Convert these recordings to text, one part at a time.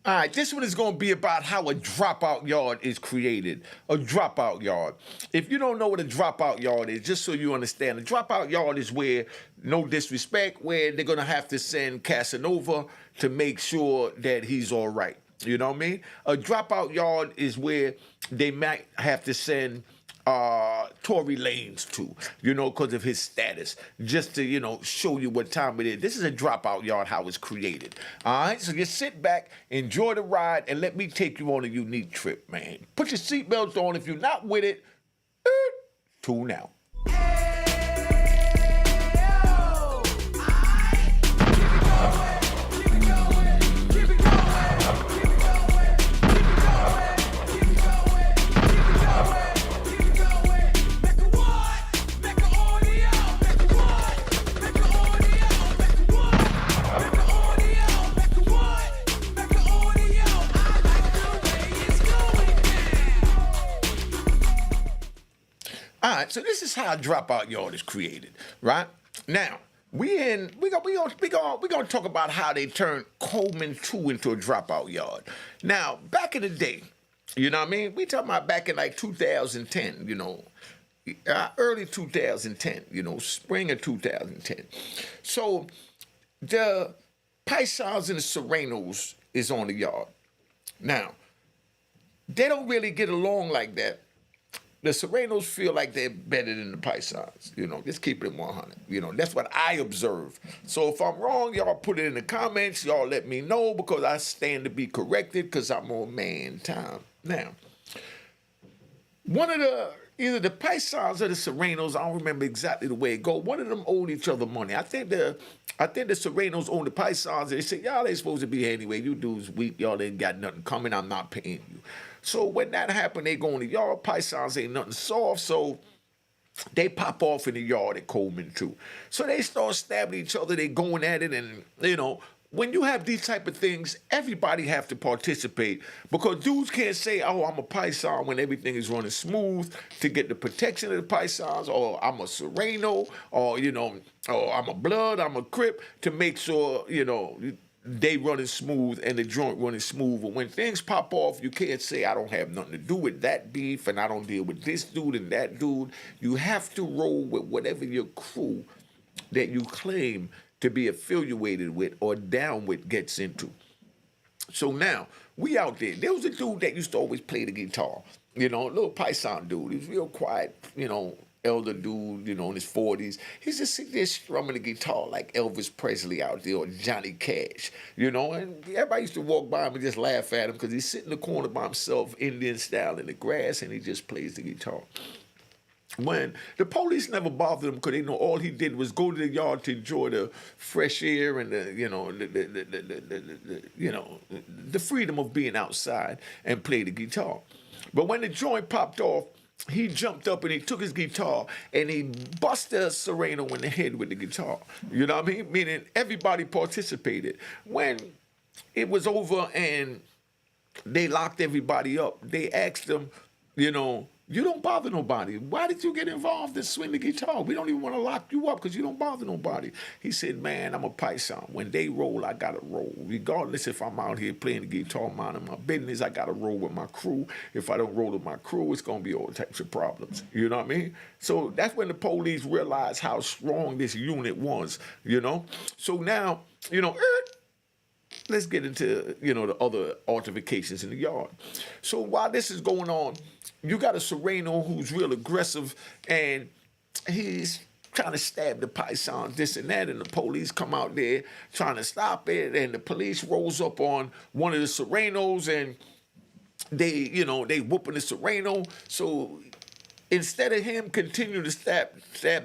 All right, this one is going to be about how a dropout yard is created. A dropout yard. If you don't know what a dropout yard is, just so you understand, a dropout yard is where, no disrespect, where they're going to have to send Cassanova to make sure that he's all right. You know what I mean? A dropout yard is where they might have to send Tory Lanez to, because of his status, just to, show you what time it is. This is a dropout yard, how it's created. All right, so just sit back, enjoy the ride, and let me take you on a unique trip, man. Put your seatbelts on. If you're not with it, tune out. All right, so this is how a dropout yard is created, right? Now, we're gonna talk about how they turned Coleman 2 into a dropout yard. Now, back in the day, you know what I mean? We talking about back in like 2010, early 2010, spring of 2010. So the Pisons and the Serenos is on the yard. Now, they don't really get along like that. The Serenos feel like they're better than the Pisons. Just keep it 100. That's what I observe. So if I'm wrong, y'all put it in the comments. Y'all let me know because I stand to be corrected because I'm on man time. Now, either the Pisons or the Serenos, I don't remember exactly the way it go. One of them owed each other money. I think the Serenos own the Pisons. They said, y'all ain't supposed to be here anyway. You dudes weak. Y'all ain't got nothing coming. I'm not paying you. So when that happened, they go in the yard. Pisons ain't nothing soft, so they pop off in the yard at Coleman too. So they start stabbing each other. They going at it, and when you have these type of things, everybody have to participate because dudes can't say, "Oh, I'm a Python" when everything is running smooth to get the protection of the Pythons, or I'm a Sereno, or or I'm a Blood, I'm a Crip to make sure they running smooth and the joint running smooth. But when things pop off, you can't say I don't have nothing to do with that beef and I don't deal with this dude and that dude. You have to roll with whatever your crew that you claim to be affiliated with or down with gets into. So now, we out there. There was a dude that used to always play the guitar. A little Python dude. He was real quiet, elder dude, in his 40s. He's just sitting there strumming the guitar like Elvis Presley out there or Johnny Cash, and everybody used to walk by him and just laugh at him because he's sitting in the corner by himself, Indian style in the grass, and he just plays the guitar. When the police never bothered him because they know all he did was go to the yard to enjoy the fresh air and the freedom of being outside and play the guitar. But when the joint popped off, he jumped up and he took his guitar and he busted Sereno in the head with the guitar. You know what I mean? Meaning everybody participated. When it was over and they locked everybody up, they asked him, you don't bother nobody. Why did you get involved in swing the guitar? We don't even want to lock you up because you don't bother nobody. He said, man, I'm a Python. When they roll, I got to roll. Regardless if I'm out here playing the guitar, minding my business, I got to roll with my crew. If I don't roll with my crew, it's going to be all types of problems. You know what I mean? So that's when the police realized how strong this unit was, So now, let's get into, the other altercations in the yard. So while this is going on, you got a Sereno who's real aggressive, and he's trying to stab the Pythons, this and that, and the police come out there trying to stop it, and the police rolls up on one of the Serenos, and they whooping the Sereno. So instead of him continue to stab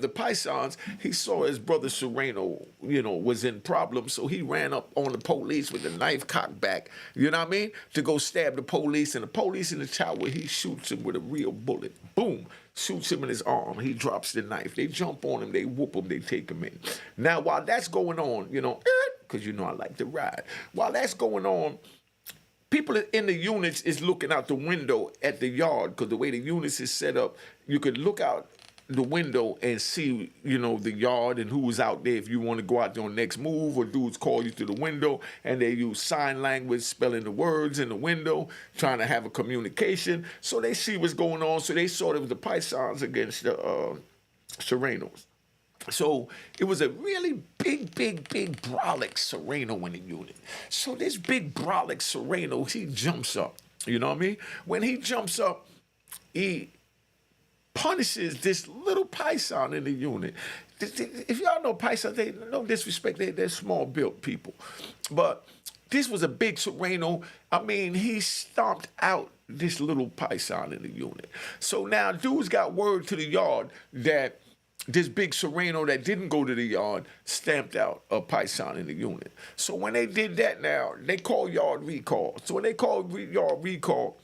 the Pythons, he saw his brother Sereno, was in problems, so he ran up on the police with the knife cocked back, you know what I mean, to go stab the police, and the police in the tower, he shoots him with a real bullet. Boom. Shoots him in his arm. He drops the knife. They jump on him. They whoop him. They take him in. Now, while that's going on, because I like to ride. While that's going on, people in the units is looking out the window at the yard because the way the units is set up, you could look out the window and see, the yard and who was out there if you want to go out there on next move, or dudes call you through the window and they use sign language, spelling the words in the window, trying to have a communication. So they see what's going on. So they saw it was the Pisons against the Serenos. So it was a really big brolic Sereno in the unit. So this big brolic Sereno, he jumps up. You know what I mean? When he jumps up, he punishes this little Python in the unit. If y'all know Python, they no disrespect, they're small built people. But this was a big Sereno. I mean, he stomped out this little Python in the unit. So now dudes got word to the yard that this big Sereno that didn't go to the yard stamped out a Python in the unit. So when they did that now, they called yard recall. So when they called yard recall,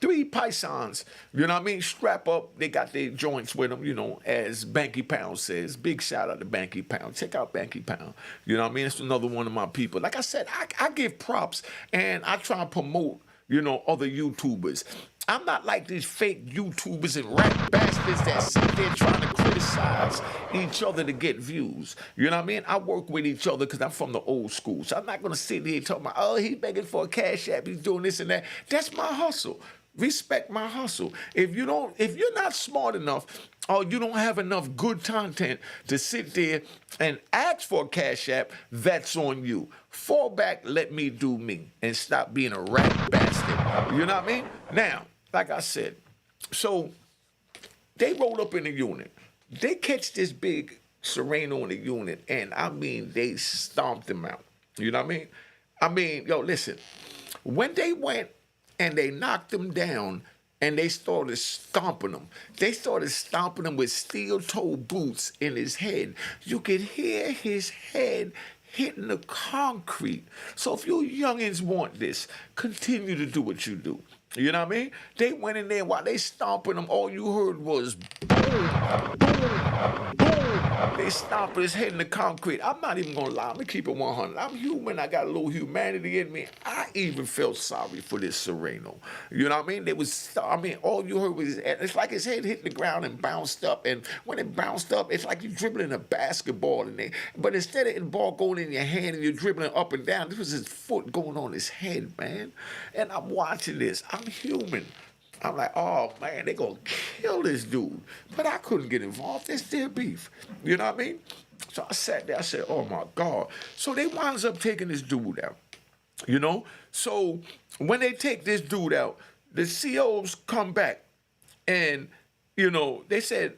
3 Pythons, you know what I mean, strap up. They got their joints with them, as Banky Pound says. Big shout out to Banky Pound. Check out Banky Pound. You know what I mean? It's another one of my people. Like I said, I give props and I try to promote, other YouTubers. I'm not like these fake YouTubers and rat bastards that sit there trying to criticize each other to get views. You know what I mean? I work with each other because I'm from the old school. So I'm not going to sit here talking about, oh, he's begging for a cash app, he's doing this and that. That's my hustle. Respect my hustle. If you're not smart enough or you don't have enough good content to sit there and ask for a cash app, that's on you. Fall back, let me do me, and stop being a rat bastard. You know what I mean? Now, like I said, so they rolled up in the unit. They catch this big Sereno in the unit, and I mean, they stomped him out. You know what I mean? I mean, yo, listen, when they went and they knocked him down and they started stomping him, they started stomping him with steel-toe boots in his head. You could hear his head hitting the concrete. So if you youngins want this, continue to do what you do. You know what I mean? They went in there while they stomping him. All you heard was boom, boom, boom. They stomping his head in the concrete. I'm not even going to lie. I'm going to keep it 100. I'm human. I got a little humanity in me. I even felt sorry for this Sereno. You know what I mean? All you heard was, it's like his head hit the ground and bounced up. And when it bounced up, it's like you're dribbling a basketball in there. But instead of the ball going in your hand and you're dribbling up and down, this was his foot going on his head, man. And I'm watching this. I'm human. I'm like, oh, man, they going to kill this dude. But I couldn't get involved. That's their beef. You know what I mean? So I sat there. I said, oh, my God. So they winds up taking this dude out. So when they take this dude out, the COs come back and, they said,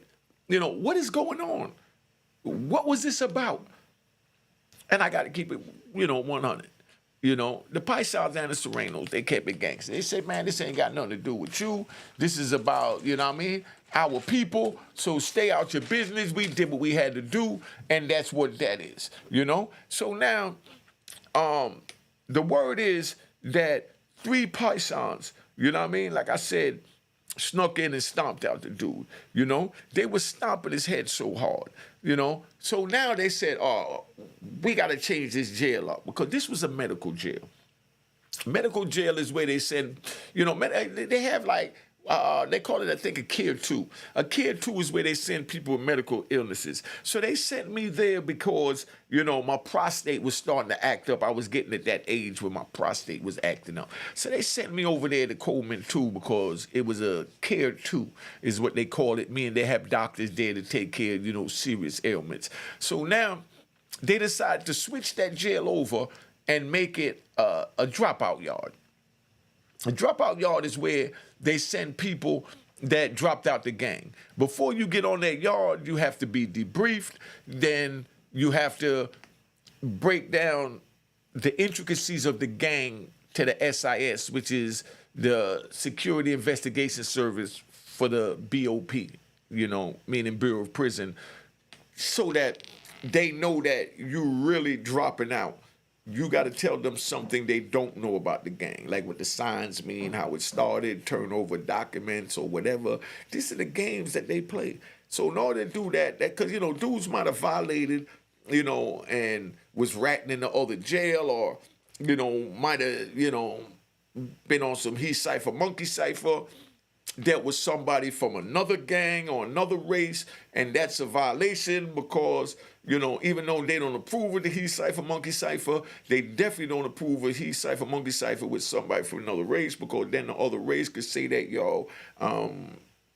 what is going on? What was this about? And I got to keep it, 100. The Pisons and the Serenos, they kept it gangster. They said, man, this ain't got nothing to do with you. This is about, our people. So stay out your business. We did what we had to do, and that's what that is, So now, the word is that 3 Pisons, like I said, snuck in and stomped out the dude, They were stomping his head so hard, So now they said, oh, we got to change this jail up because this was a medical jail. Medical jail is where they send, they have like, they call it, I think, a Care 2. A Care 2 is where they send people with medical illnesses. So they sent me there because, my prostate was starting to act up. I was getting at that age where my prostate was acting up. So they sent me over there to Coleman 2 because it was a Care 2 is what they call it. Meaning they have doctors there to take care of, serious ailments. So now they decided to switch that jail over and make it a dropout yard. A dropout yard is where they send people that dropped out the gang. Before you get on that yard, you have to be debriefed. Then you have to break down the intricacies of the gang to the SIS, which is the Security Investigation Service for the BOP, meaning Bureau of Prison, so that they know that you're really dropping out. You got to tell them something they don't know about the gang, like what the signs mean, how it started, turn over documents or whatever. These are the games that they play. So in order to do that, because, dudes might have violated, and was ratting in the other jail or, might have, been on some he cipher, monkey cipher. that was somebody from another gang or another race, and that's a violation because, even though they don't approve of the he cipher, monkey cipher, they definitely don't approve of he cipher, monkey cipher with somebody from another race, because then the other race could say that y'all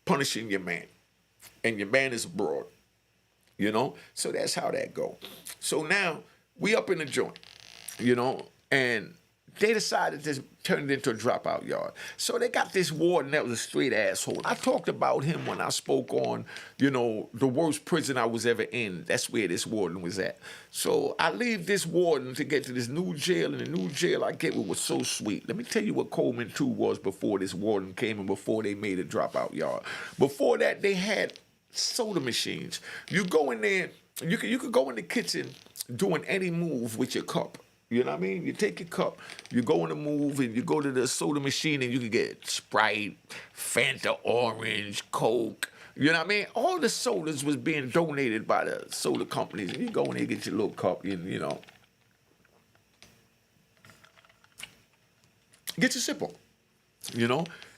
punishing your man, and your man is abroad, So that's how that go. So now we up in the joint, and they decided to turn it into a dropout yard. So they got this warden that was a straight asshole. I talked about him when I spoke on, the worst prison I was ever in. That's where this warden was at. So I leave this warden to get to this new jail, and the new jail I get with was so sweet. Let me tell you what Coleman 2 was before this warden came and before they made a dropout yard. Before that, they had soda machines. You go in there, you could go in the kitchen doing any move with your cup. You know what I mean? You take your cup, you go in the move, and you go to the soda machine, and you can get Sprite, Fanta Orange, Coke. You know what I mean? All the sodas was being donated by the soda companies, and you go in there, get your little cup, and, get your sip on,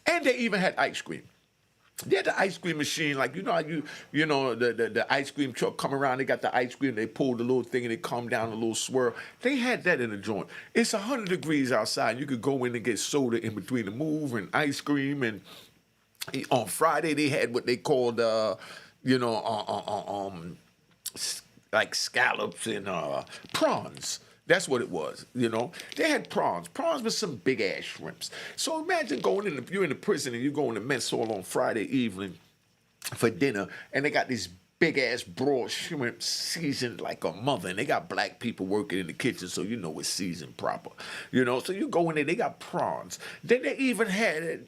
And they even had ice cream. They had the ice cream machine, like, the ice cream truck come around, they got the ice cream, they pull the little thing and it come down a little swirl. They had that in the joint. It's 100 degrees outside. You could go in and get soda in between the move and ice cream. And on Friday, they had what they called, like scallops and prawns. That's what it was, They had prawns. Prawns with some big-ass shrimps. So imagine you're in the prison and you go in the mess hall on Friday evening for dinner, and they got these big-ass broad shrimp seasoned like a mother, and they got black people working in the kitchen, so it's seasoned proper, So you go in there, they got prawns. Then they even had,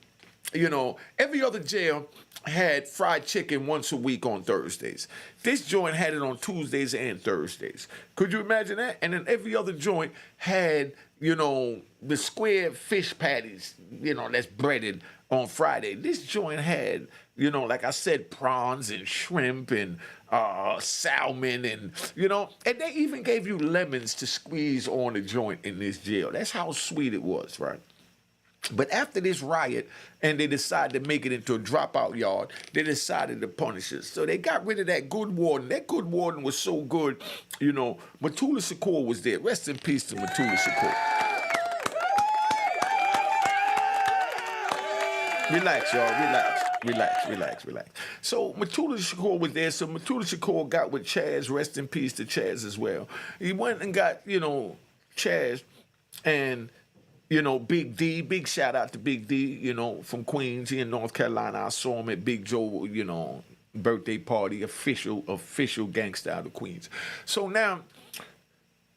every other jail had fried chicken once a week on Thursdays. This joint had it on Tuesdays and Thursdays. Could you imagine that? And then every other joint had, the square fish patties, that's breaded on Friday. This joint had, like I said, prawns and shrimp and salmon and, and they even gave you lemons to squeeze on the joint in this jail. That's how sweet it was, right? But after this riot, and they decided to make it into a dropout yard, they decided to punish us. So they got rid of that good warden. That good warden was so good, Matula Shakur was there. Rest in peace to Matula Shakur. Relax, y'all. Relax. So Matula Shakur was there. So Matula Shakur got with Chaz. Rest in peace to Chaz as well. He went and got, Chaz and... Big D, big shout out to Big D, from Queens. He in North Carolina. I saw him at Big Joe, birthday party, official gangsta out of Queens. So now,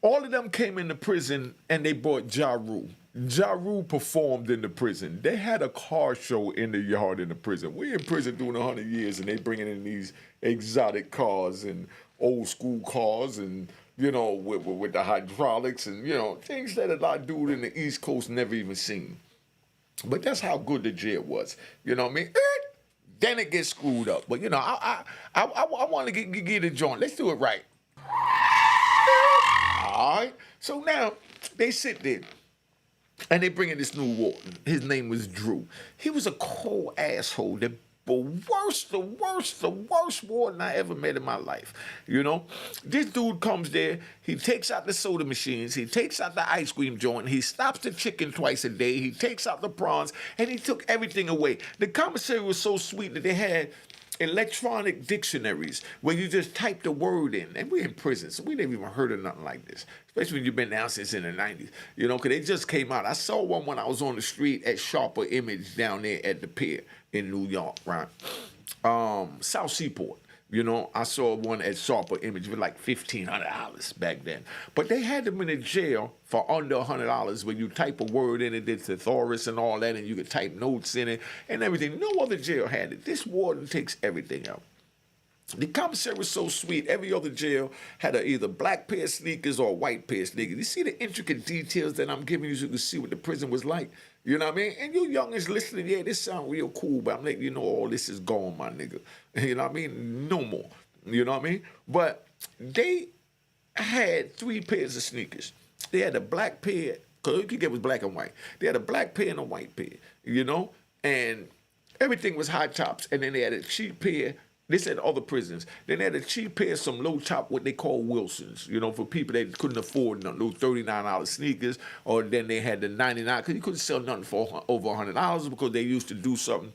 all of them came into prison and they brought Ja Rule. Ja Rule performed in the prison. They had a car show in the yard in the prison. We in prison doing 100 years and they bringing in these exotic cars and old school cars and with the hydraulics and, things that a lot of dudes in the East Coast never even seen. But that's how good the jail was. You know what I mean? Then it gets screwed up. But, I want to get a joint. Let's do it right. All right? So now they sit there. And they bring in this new warden. His name was Drew. He was a cold asshole. The worst warden I ever met in my life. This dude comes there, he takes out the soda machines, he takes out the ice cream joint, he stops the chicken twice a day, he takes out the prawns, and he took everything away. The commissary was so sweet that they had electronic dictionaries where you just type the word in. And we're in prison, so we never even heard of nothing like this, especially when you've been down since in the 90s, because they just came out. I saw one when I was on the street at Sharper Image down there at the pier in New York, right? South Seaport. I saw one at Sharper Image for like $1,500 back then. But they had them in a jail for under $100 when you type a word in it, it's thesaurus and all that, and you could type notes in it and everything. No other jail had it. This warden takes everything out. The commissary was so sweet. Every other jail had either black pair of sneakers or a white pair of sneakers. You see the intricate details that I'm giving you so you can see what the prison was like? You know what I mean? And you youngins listening, yeah, this sound real cool, but I'm letting you know all this is gone, my nigga. You know what I mean? No more. You know what I mean? But they had 3 pairs of sneakers. They had a black pair, because all you could get was black and white. They had a black pair and a white pair, and Everything was high tops, and then they had a cheap pair. They said other prisons. Then they had a cheap pair, some low top, what they call Wilsons, for people that couldn't afford nothing, those $39 sneakers, or then they had the 99, because you couldn't sell nothing for over $100 because they used to do something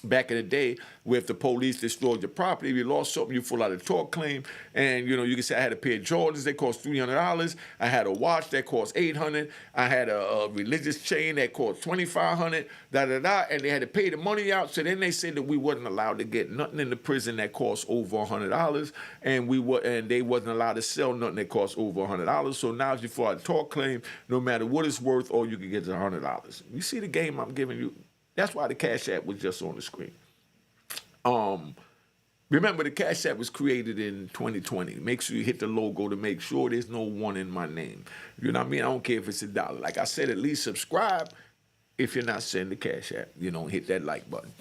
back in the day where if the police destroyed your property, if you lost something, you fill out a tort claim, and you can say I had a pair of Jordans that cost $300. I had a watch that cost $800. I had a religious chain that cost $2,500. And they had to pay the money out. So then they said that we wasn't allowed to get nothing in the prison that cost over $100, and they wasn't allowed to sell nothing that cost over $100. So now if you file a tort claim, no matter what it's worth, all you can get is $100. You see the game I'm giving you? That's why the Cash App was just on the screen. Remember, the Cash App was created in 2020. Make sure you hit the logo to make sure there's no one in my name. You know what I mean? I don't care if it's $1. Like I said, at least subscribe if you're not sending the Cash App. Hit that like button.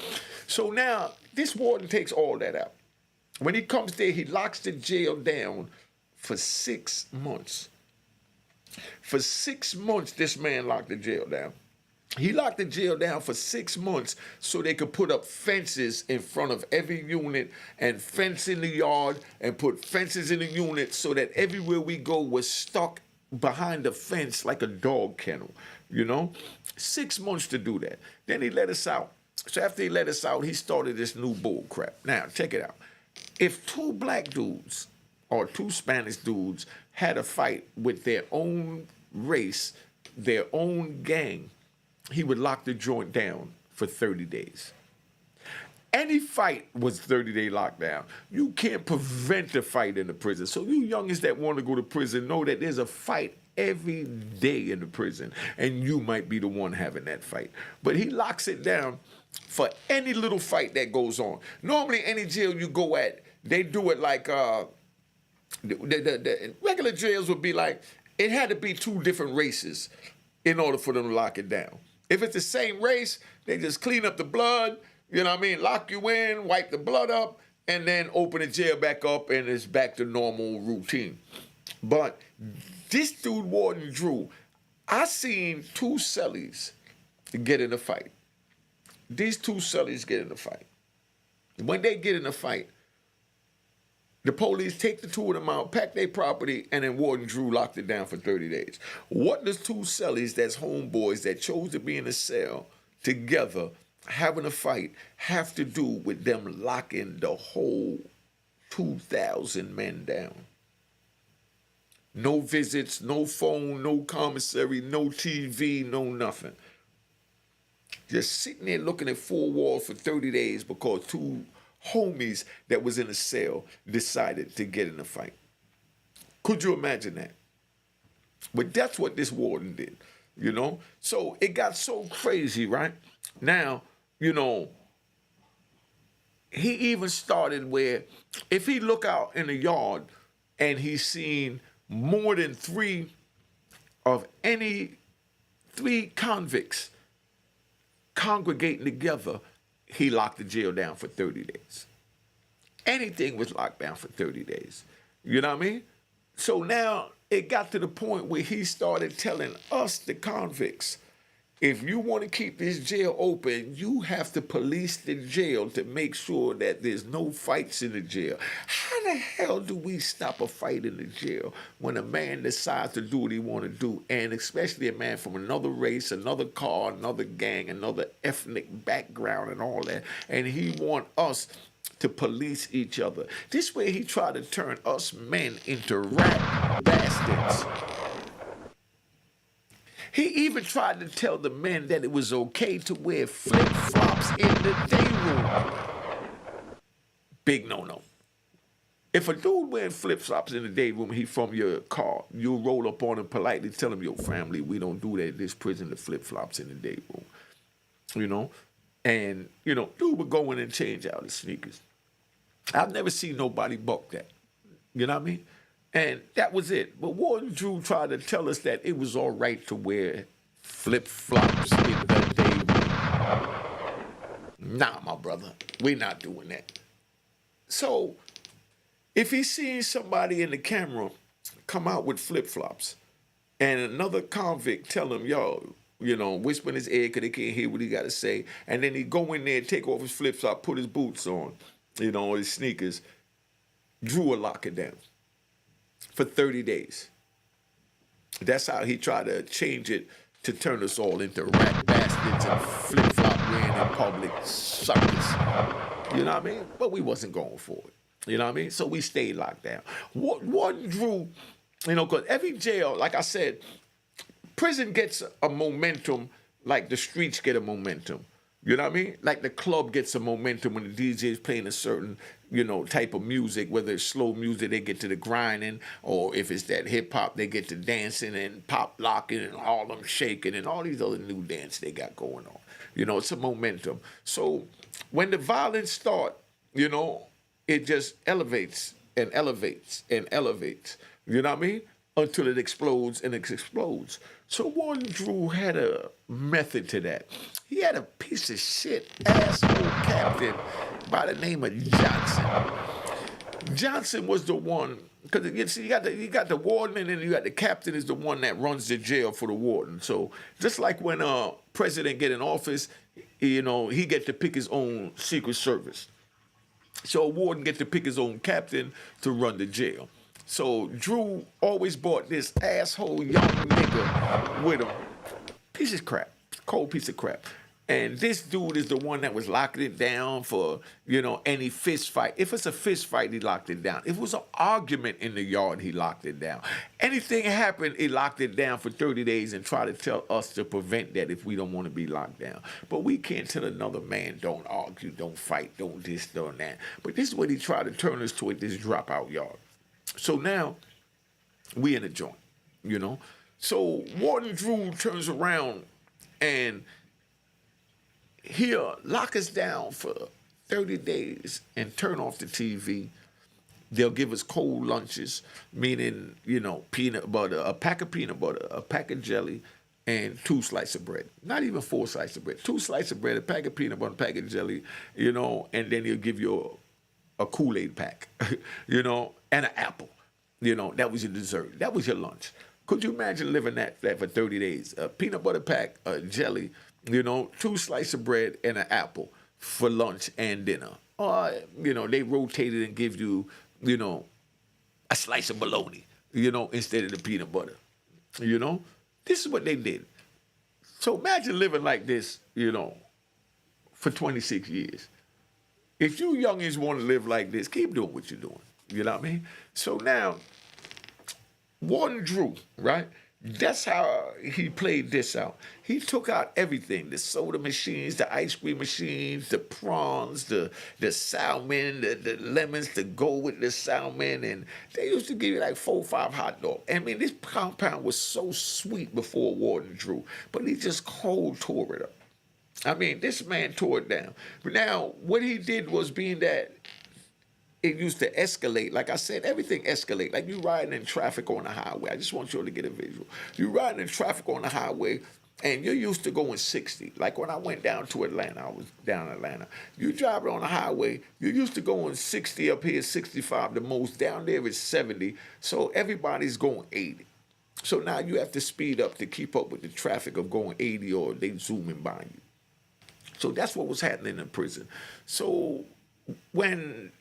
So now, this warden takes all that out. When he comes there, he locks the jail down for 6 months. For 6 months, this man locked the jail down. He locked the jail down for 6 months so they could put up fences in front of every unit and fence in the yard and put fences in the unit so that everywhere we go was stuck behind the fence like a dog kennel, 6 months to do that. Then he let us out. So after he let us out, he started this new bull crap. Now, check it out. If 2 black dudes or 2 Spanish dudes had a fight with their own race, their own gang, he would lock the joint down for 30 days. Any fight was 30-day lockdown. You can't prevent a fight in the prison. So you youngins that want to go to prison know that there's a fight every day in the prison, and you might be the one having that fight. But he locks it down for any little fight that goes on. Normally, any jail you go at, they do it like the regular jails would be like, it had to be 2 different races in order for them to lock it down. If it's the same race, they just clean up the blood, lock you in, wipe the blood up, and then open the jail back up, and it's back to normal routine. But this dude, Warden Drew, I seen 2 cellies get in a fight. These 2 cellies get in a fight. When they get in a fight, the police take the 2 of them out, pack their property, and then Warden Drew locked it down for 30 days. What does 2 cellies that's homeboys that chose to be in a cell together having a fight have to do with them locking the whole 2,000 men down? No visits, no phone, no commissary, no TV, no nothing. Just sitting there looking at 4 walls for 30 days because 2 homies that was in a cell decided to get in a fight. Could you imagine that? But that's what this warden did, So it got so crazy, right? Now, he even started where if he look out in the yard and he's seen more than 3 convicts congregating together, he locked the jail down for 30 days. Anything was locked down for 30 days. You know what I mean? So now it got to the point where he started telling us, the convicts, if you want to keep this jail open, you have to police the jail to make sure that there's no fights in the jail. How the hell do we stop a fight in the jail when a man decides to do what he want to do, and especially a man from another race, another car, another gang, another ethnic background and all that, and he want us to police each other? This way he tried to turn us men into rat bastards. He even tried to tell the men that it was okay to wear flip-flops in the day room. Big no-no. If a dude wearing flip-flops in the day room, he from your car, you'll roll up on him politely, tell him, yo, family, we don't do that in this prison, the flip-flops in the day room. And, dude would go in and change out his sneakers. I've never seen nobody buck that. You know what I mean? And that was it. But Warden Drew tried to tell us that it was all right to wear flip-flops in the day room. Nah, my brother, we're not doing that. So if he sees somebody in the camera come out with flip-flops and another convict tell him, yo, whisper in his ear because they can't hear what he got to say. And then he go in there, take off his flip-flop, put his boots on, or his sneakers. Drew will lock it down for 30 days. That's how he tried to change it to turn us all into rat bastards and flip-flop wearing in public suckers. You know what I mean? But we wasn't going for it. You know what I mean? So we stayed locked down. Warden Drew, because every jail, like I said, prison gets a momentum like the streets get a momentum. You know what I mean? Like the club gets a momentum when the DJ is playing a certain, type of music, whether it's slow music, they get to the grinding, or if it's that hip hop, they get to dancing and pop locking and Harlem shaking and all these other new dance they got going on. It's a momentum. So when the violence start, it just elevates and elevates and elevates. You know what I mean? Until it explodes and it explodes. So Warden Drew had a method to that. He had a piece of shit asshole captain by the name of Johnson. Johnson was the one, because you got the warden, and then you got the captain is the one that runs the jail for the warden. So just like when a president get in office, he get to pick his own Secret Service. So a warden get to pick his own captain to run the jail. So Drew always brought this asshole young nigga with him. Piece of crap. Cold piece of crap. And this dude is the one that was locking it down for, any fist fight. If it's a fist fight, he locked it down. If it was an argument in the yard, he locked it down. Anything happened, he locked it down for 30 days and tried to tell us to prevent that if we don't want to be locked down. But we can't tell another man, don't argue, don't fight, don't this, don't that. But this is what he tried to turn us to at this dropout yard. So now we in a joint, So Warden Drew turns around and he'll lock us down for 30 days and turn off the TV. They'll give us cold lunches, meaning, peanut butter, a pack of peanut butter, a pack of jelly, and 2 slices of bread. Not even 4 slices of bread. 2 slices of bread, a pack of peanut butter, a pack of jelly, and then he'll give you a Kool-Aid pack, and an apple. That was your dessert. That was your lunch. Could you imagine living that for 30 days? A peanut butter pack, a jelly, 2 slices of bread, and an apple for lunch and dinner. Or, they rotated and give you, a slice of bologna, instead of the peanut butter. This is what they did. So imagine living like this, for 26 years. If you youngins want to live like this, keep doing what you're doing. You know what I mean? So now, Warden Drew, right? That's how he played this out. He took out everything, the soda machines, the ice cream machines, the prawns, the salmon, the lemons to go with the salmon, and they used to give you like 4 or 5 hot dogs. I mean, this compound was so sweet before Warden Drew, but he just cold tore it up. I mean, this man tore it down. But now, what he did was being that it used to escalate. Like I said, everything escalate. Like you riding in traffic on the highway. I just want you all to get a visual. You riding in traffic on the highway, and you're used to going 60. Like when I went down to Atlanta, I was down in Atlanta. You driving on the highway, you're used to going 60 up here, 65 the most. Down there is 70. So everybody's going 80. So now you have to speed up to keep up with the traffic of going 80 or they zooming by you. So that's what was happening in prison. So when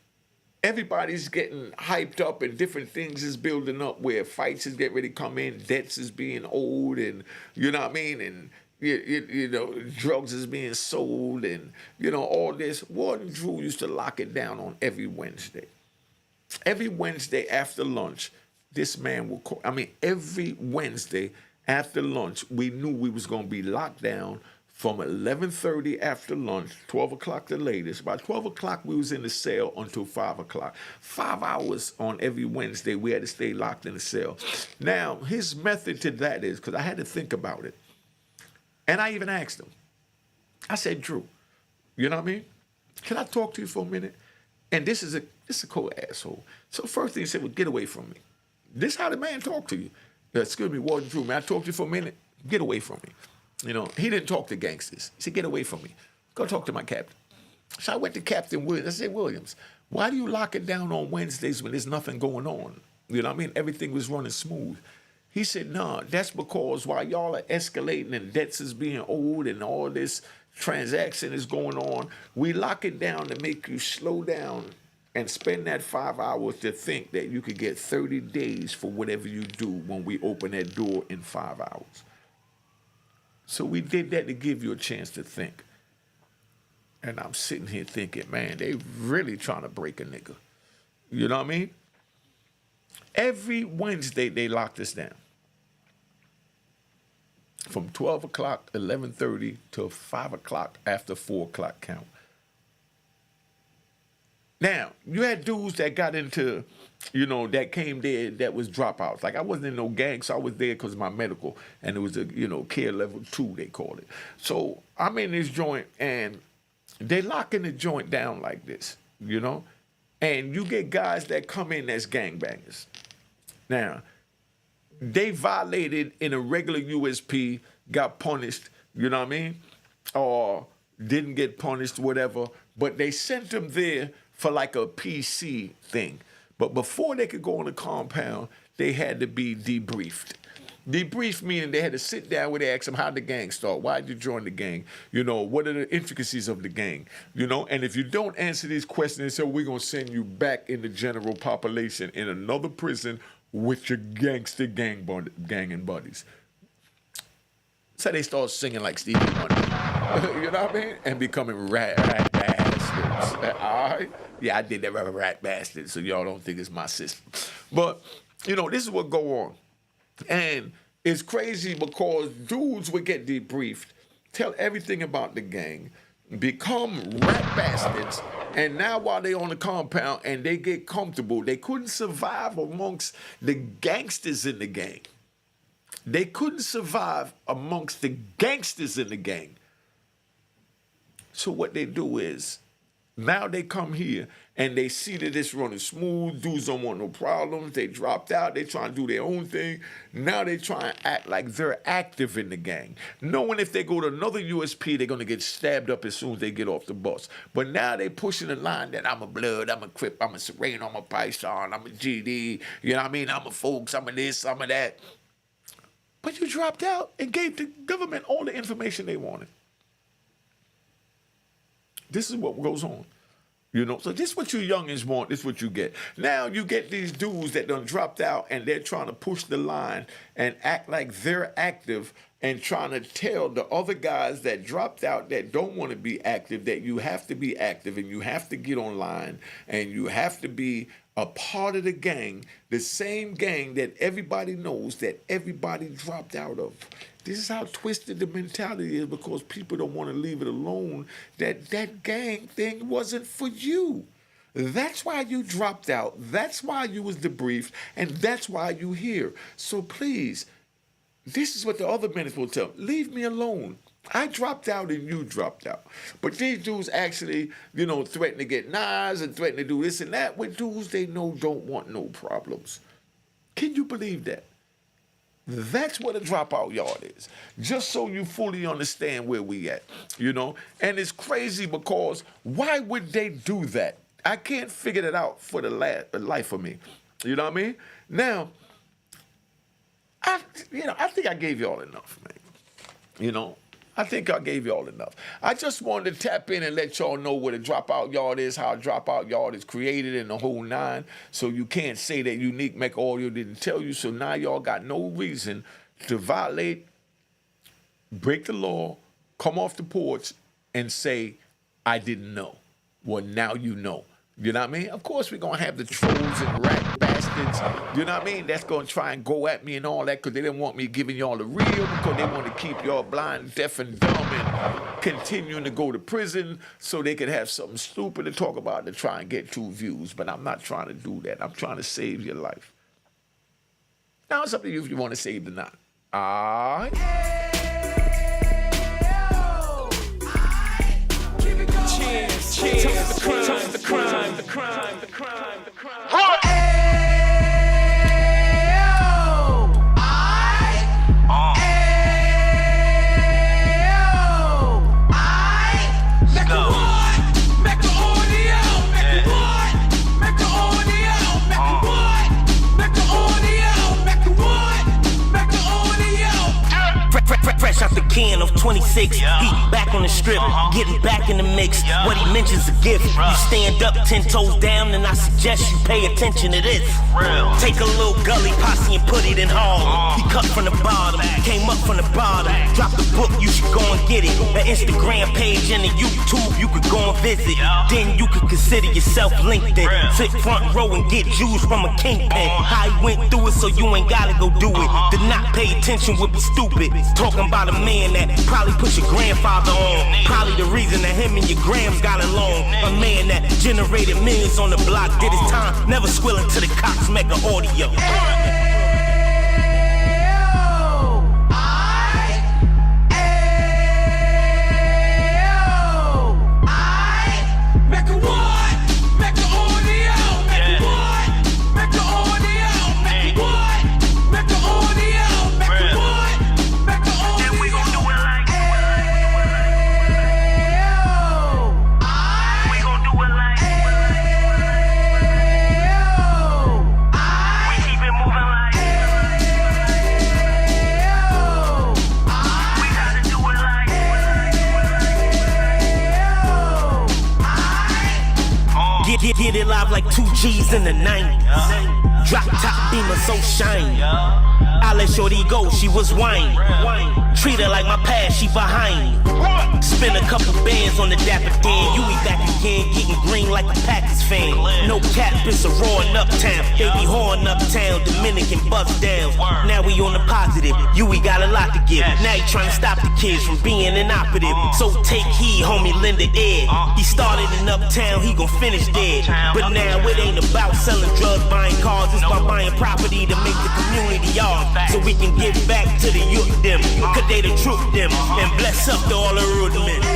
everybody's getting hyped up and different things is building up where fights is getting ready to come in, debts is being owed, and you know what I mean, and drugs is being sold, and all this. Warden Drew used to lock it down on every Wednesday. Every Wednesday after lunch, this man would call. I mean, every Wednesday after lunch, we knew we was going to be locked down from 11:30 after lunch, 12 o'clock the latest. By 12 o'clock, we was in the cell until 5 o'clock. 5 hours on every Wednesday, we had to stay locked in the cell. Now, his method to that is, because I had to think about it, and I even asked him. I said, Drew, you know what I mean? Can I talk to you for a minute? And this is a cold asshole. So first thing he said was, get away from me. This is how the man talked to you. Excuse me, Warden Drew, may I talk to you for a minute? Get away from me. He didn't talk to gangsters. He said, get away from me. Go talk to my captain. So I went to Captain Williams. I said, Williams, why do you lock it down on Wednesdays when there's nothing going on? You know what I mean? Everything was running smooth. He said, no, that's because while y'all are escalating and debts is being owed and all this transaction is going on, we lock it down to make you slow down and spend that 5 hours to think that you could get 30 days for whatever you do when we open that door in 5 hours. So we did that to give you a chance to think. And I'm sitting here thinking, man, they really trying to break a nigga. You know what I mean? Every Wednesday, they locked us down. From 12 o'clock, 11:30 till 5 o'clock after 4 o'clock count. Now, you had dudes that got into, that came there that was dropouts. Like, I wasn't in no gang, so I was there because of my medical. And it was a, care level 2, they call it. So I'm in this joint, and they locking the joint down like this, And you get guys that come in as gangbangers. Now, they violated in a regular USP, got punished, you know what I mean? Or didn't get punished, whatever. But they sent them there for like a PC thing. But before they could go on the compound, they had to be debriefed. Debrief meaning they had to sit down where they asked them, how'd the gang start? Why'd you join the gang? What are the intricacies of the gang? And if you don't answer these questions, they say, we're going to send you back in the general population in another prison with your gangster ganging buddies. So they start singing like Stevie Wonder. You know what I mean? And becoming rat bastards. All right? Yeah, I did that rat bastard, so y'all don't think it's my system. But, this is what go on. And it's crazy because dudes would get debriefed, tell everything about the gang, become rat bastards, and now while they on the compound and they get comfortable, they couldn't survive amongst the gangsters in the gang. They couldn't survive amongst the gangsters in the gang. So what they do is, now they come here and they see that it's running smooth. Dudes don't want no problems. They dropped out. They trying to do their own thing. Now they try and act like they're active in the gang. Knowing if they go to another USP, they're going to get stabbed up as soon as they get off the bus. But now they pushing the line that I'm a Blood, I'm a Crip, I'm a Sereno, I'm a Python, I'm a GD. You know what I mean? I'm a Folks, I'm a this, I'm a that. But you dropped out and gave the government all the information they wanted. This is what goes on. So this is what you youngins want, this is what you get. Now you get these dudes that done dropped out and they're trying to push the line and act like they're active and trying to tell the other guys that dropped out that don't want to be active that you have to be active and you have to get online and you have to be a part of the gang, the same gang that everybody knows that everybody dropped out of. This is how twisted the mentality is because people don't want to leave it alone that gang thing wasn't for you. That's why you dropped out. That's why you was debriefed. And that's why you here. So please, this is what the other men will tell. Leave me alone. I dropped out and you dropped out. But these dudes actually, threaten to get knives and threaten to do this and that with dudes they know don't want no problems. Can you believe that? That's what a dropout yard is. Just so you fully understand where we at, And it's crazy because why would they do that? I can't figure that out for the life of me. You know what I mean? Now, I think I gave y'all enough, man. I think I gave y'all enough. I just wanted to tap in and let y'all know what a dropout yard is, how a dropout yard is created in the whole nine. So you can't say that Unique Mecca Audio didn't tell you. So now y'all got no reason to violate, break the law, come off the porch and say, I didn't know. Well, now you know. You know what I mean? Of course, we're going to have the trolls and rat bastards, you know what I mean? That's going to try and go at me and all that because they didn't want me giving y'all the real because they want to keep y'all blind, deaf, and dumb and continuing to go to prison so they could have something stupid to talk about to try and get 2 views. But I'm not trying to do that. I'm trying to save your life. Now, it's up to you if you want to save it or not. All right? Cheers, the crime, the crime, the crime, the crime, the crime. 26, he back on the strip, getting back in the mix. What he mentions a gift. You stand up 10 toes down, and I suggest you pay attention to this. Take a little gully posse and put it in Harlem. He cut from the bottom, came up from the bottom. Drop the book, you should go and get it. The Instagram page and the YouTube, you could go and visit. Then you could consider yourself LinkedIn. Sit front row and get Jews from a kingpin. How he went through it, so you ain't gotta go do it. To not pay attention would be stupid. Talking about a man that probably put your grandfather on. Probably the reason that him and your grams got along. A man that generated millions on the block, did his time, never squilling to the Cox Mecca audio. Get it live like 2 G's in the 90s. Drop top beamer so shiny. I let shorty go, she was whining. Treat her like my past, she behind me. Spend a couple bands on the dapper Dan. You be back again, getting green like a Packers fan. No cap, it's a roaring uptown. They be whoring uptown, Dominican bust down. Now we on the positive, we got a lot to give. Now he trying to stop the kids from being inoperative. So take heed, homie, lend it Ed. He started in uptown, he gon' finish dead. But now it ain't about selling drugs, buying cars. It's about buying property to make the community ours. So we can give back to the youth them, cause they the truth them. And bless up to all the rudiments.